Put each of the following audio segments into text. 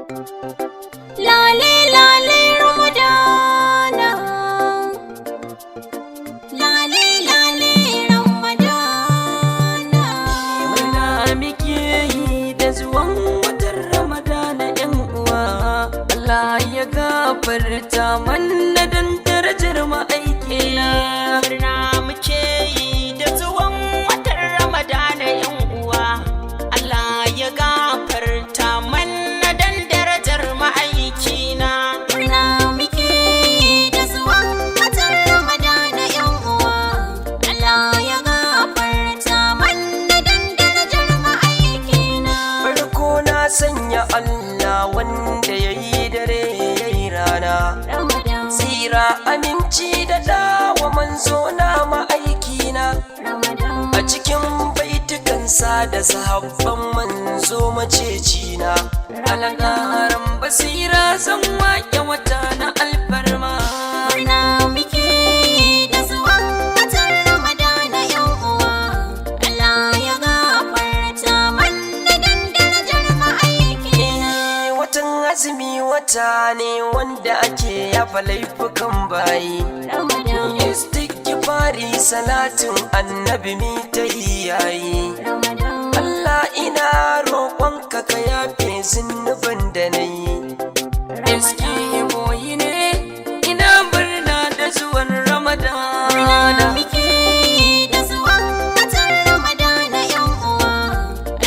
Lale lale Ramadana, lale lale Ramadana. Murna muke yi da zuwan watan Ramadana yan uwa. Allah ya gafarta mana dan darajar ma'aikina. Murna muke yi da zuwan watan Ramadana yan uwa. Allah ya gafarta mana dan darajar ma'aikina. Murna muke yi da zuwan watan Ramadana yan uwa. Allah ya gafarta mana dan darajar ma'aikina. Farko na sanya Allah wanda ya yi dare ya yi rana. Ramadan, Tsira aminci da dawa manzo na ma'aikina. Ramadan, A cikin baitukansa da sahabban manzo macecina. Alagaran basira zan waƙe wata na alfarma. murna muke yi da zuwan watan Ramadana yan uwa. Allah ya gafarta mana dan darajar ma'aikina. Watan azumi wata ne wanda ake yafa laifukan bayi. Ramadan, Istighfari salatin annabi mi ta iyayi. Ramadan, Allah ina roƙonka ka yafe zunubin da na yi. Eski boyi ne ina murna da zuwan Ramadana. muke yi da zuwan watan Ramadana yan uwa.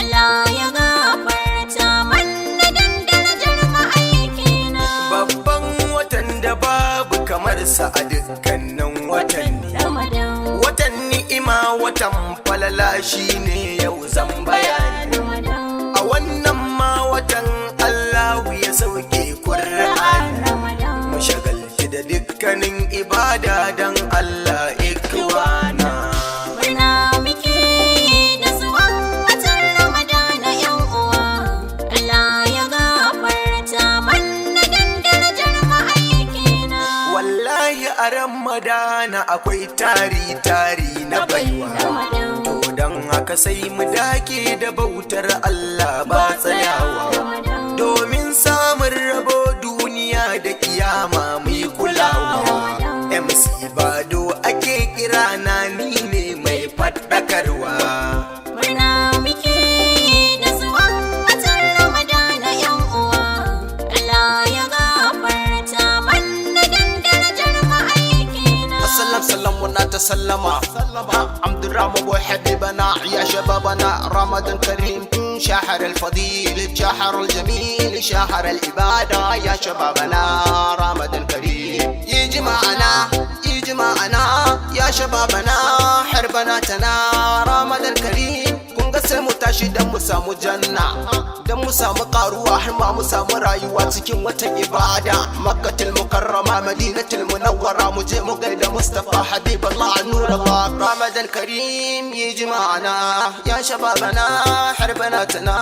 Allah ya gafarta mana dan darajar ma'aikina. Babban watan da babu kamar sa a dukkanin watanni. Ramadan, Watan ni'ima watan falala shine yau zan bayani. Ramadan, A wannan ma watan Allahu ya sauke Qur'ani. Ramadan, Mu shagalci da dukkanin ibada dan Allah ikwana. murna muke yi da zuwan watan Ramadana yan uwa. Allah ya gafarta mana dan darajar ma'aikina. Wallahi a Ramadana akwai tari na baiwa. Ramadan, To dan haka sai mu dake da bautar Allah ba tsayawa. Ramadan, Domin samun rabo duniya da kiyama mu yi kulawa. MC Bado ake kira na ni ne mai faɗakarwa. murna muke yi da zuwan watan Ramadana yan uwa. Allah ya gafarta mana dan darajar ma'aikina. السلام سلام ونا تسلما عبد الرحمن وحبيبنا يا شبابنا رمضان كريم شهر الفضيل شهر الجميل شهر العبادة يا شبابنا رمضان كريم يجي معنا يا شبابنا حربنا تنا رمضان كريم kun ga sai mu tashi dan mu samu janna dan mu samu karuwa har ma mu samu rayuwa cikin watan ibada makkatul mukarrama madinatul munawwara mu je mu gaida mustafa habibullah nurullah ramadan karim yiji ma'ana ya shababana harbana tana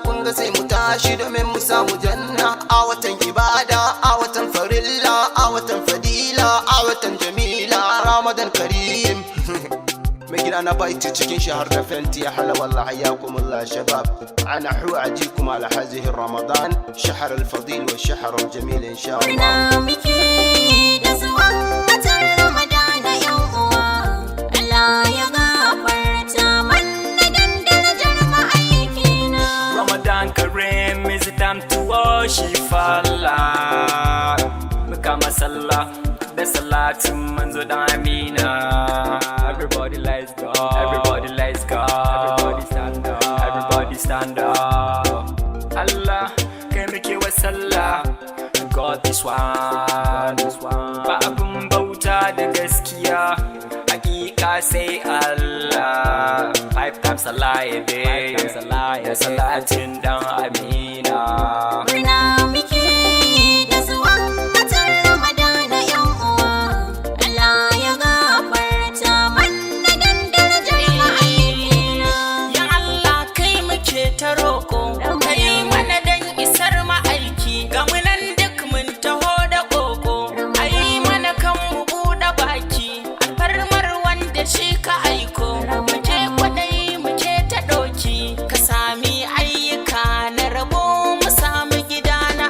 kun ga sai mu tashi domin mu samu janna a watan ibada a watan farilla a watan fadila a watan jamila ramadan karim مجينا أنا بايتي تشكين شهر دفنتي يا حلا والله حياكم الله يا شباب. أنا حو أجيكم على هذه رمضان شهر الفضيل والشهر الجميل إن شاء الله. murna muke yi da zuwan watan Ramadana yan uwa. Allah ya gafarta mana dan darajar ma'aikina. Ramadan Kareem is the time to worship Allah. Mukama sallah da salatin manzo da amina. Everybody let's go. Everybody let's go. Everybody stand up. Everybody stand up. Allah kai muke wa sallah. God this one. Ba abun bauta da gaskiya. Hakika sai Allah. 5 times a lie a day. Da salatin dan amina. Murna muke yi da zuwan watan Ramadana yan uwa. Allah ya gafarta mana dan darajar ma'aikina. Ya Allah kai muke ta roƙo, kai mana dan isar ma'aiki. Ga mu nan duk mun taho da ƙoƙo, ai mana kan mu buɗe baki. Alfarmar wanda shi ka aiko, muke kwaɗayi muke ta ɗoki. Ka sami ayyuka na rabo, mu samu gida na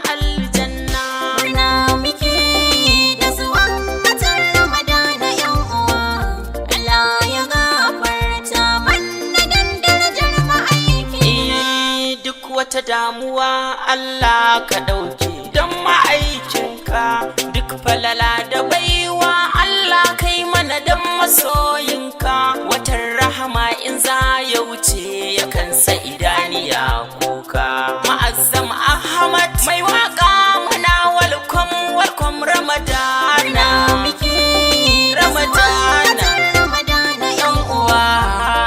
damuwa Allah ka ɗauke don ma'aikinka duk falala da baiwa Allah kai mana don masoyinka watan rahama in za ya wuce yakan sa idaniya kuka ma'azzam Ahmad mai waka muna welcome Ramadana Ramadana yan uwa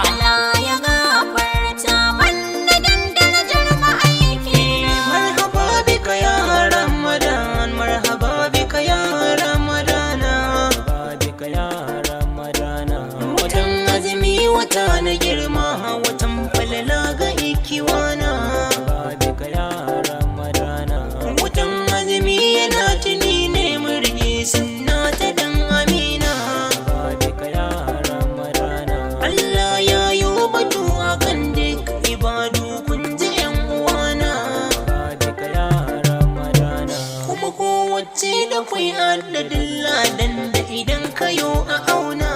Allah ya gafarta manna dan darajar ma'aiki. Marhaba bika ya Ramadan, marhaba bika ya Ramadana, bika ya Ramadana. Watan azumi wata na girma, watan falala ga ikiwana, bika ya Ramadana. Watan azumi yana tuni ne murge sunna ta dan amina, bika ya Ramadana. Allah ya yi batu akan duk ibadu kun ji yan uwana, bika ya Ramadana. Kuma kowace da kwai adadin ladan da idan kayo a auna,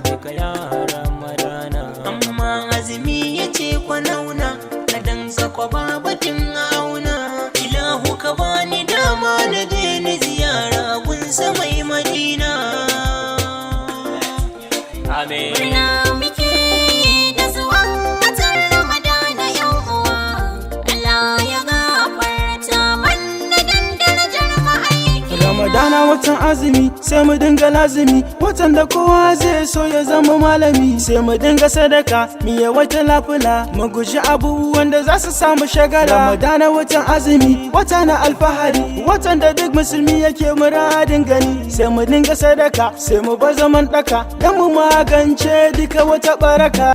bika ya Ramadana. Amma azumi ya ce kwanauna ladan ka kwa babatin auna. Ilahu ka bani dama na je ni ziyara gunsa mai Madina. amin Murna muke da zuwan watan Ramadana yan uwa. Allah ya gafarta manna dan darajar ma'aiki. Ramadana watan azumi sai mu dinga lazimi, watan da kowa zai so ya zama malami, sai mu dinga sadaka mu yawaita lafula, mu guji abubuwan da za su samu shagala. Ramadana watan azumi wata na alfahari, watan da duk musulmi yake muradin gani, sai mu dinga sadaka sai mu bar zaman daka dan mu magance duka wata baraka.